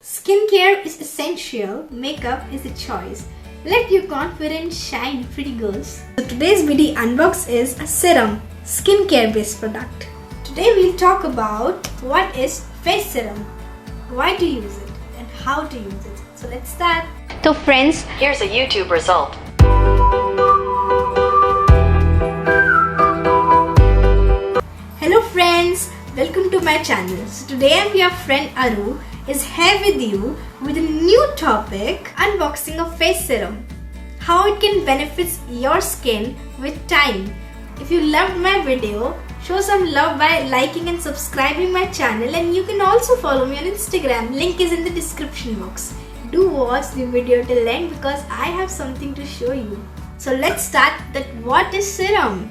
Skincare is essential, makeup is a choice. Let your confidence shine, pretty girls. So today's beauty unbox is a serum, skincare based product. Today we'll talk about what is face serum, why to use it and how to use it. So let's start. So friends, here's a YouTube result. Hello friends, welcome to my channel. So today I'm your friend Aru is here with you with a new topic, unboxing of face serum. How it can benefit your skin with time. If you loved my video, show some love by liking and subscribing my channel, and you can also follow me on Instagram. Link is in the description box. Do watch the video till end because I have something to show you. So let's start that what is serum.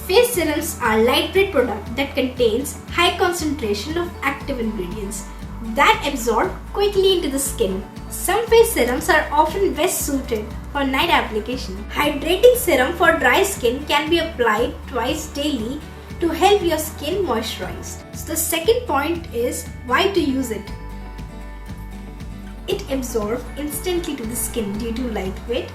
Face serums are lightweight product that contains high concentration of active ingredients that absorb quickly into the skin. Some face serums are often best suited for night application. Hydrating serum for dry skin can be applied twice daily to help your skin moisturize. So the second point is why to use it. It absorbs instantly to the skin due to lightweight,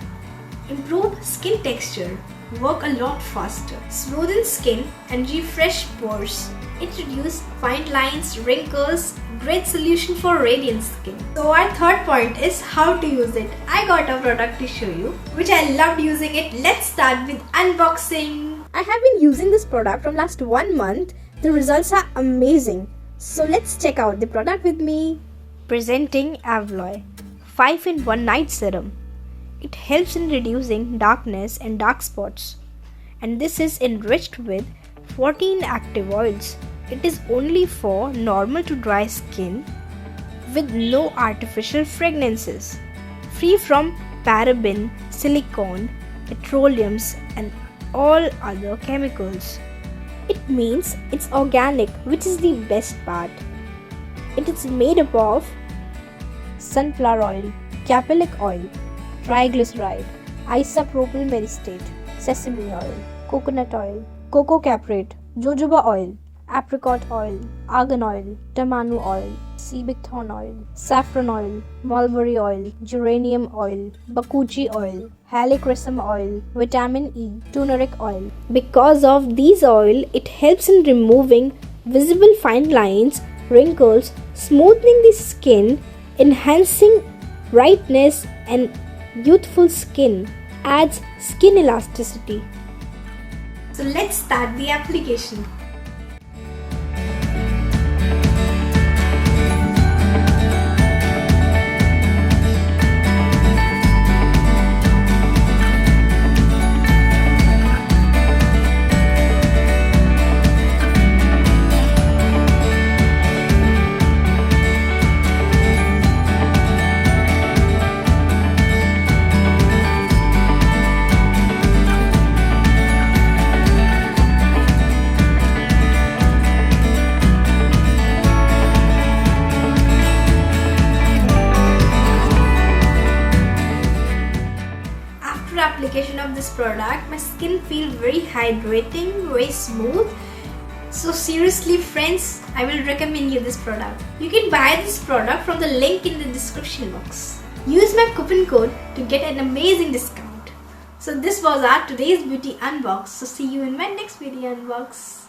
improve skin texture, work a lot faster, smoothen skin and refresh pores. It reduces fine lines, wrinkles, great solution for radiant skin. So our third point is how to use it. I got a product to show you which I loved using it. Let's start with unboxing. I have been using this product from last 1 month. The results are amazing. So let's check out the product with me. Presenting Evloy 5-in-1 Night Serum. It helps in reducing darkness and dark spots, and this is enriched with 14 active oils. It is only for normal to dry skin with no artificial fragrances, free from paraben, silicone, petroleums and all other chemicals. It means it's organic, which is the best part. It is made up of sunflower oil, capellic oil, triglyceride, isopropyl myristate, sesame oil, coconut oil, cocoa caprate, jojoba oil, apricot oil, argan oil, tamanu oil, sea buckthorn oil, saffron oil, mulberry oil, geranium oil, bakuchi oil, helichrysum oil, vitamin E, turmeric oil. Because of these oil, it helps in removing visible fine lines, wrinkles, smoothing the skin, enhancing brightness and youthful skin, adds skin elasticity. So let's start the application. Application of this product, my skin feels very hydrating, very smooth. So seriously friends, I will recommend you this product. You can buy this product from the link in the description box. Use my coupon code to get an amazing discount. So this was our today's beauty unbox. So see you in my next video unbox.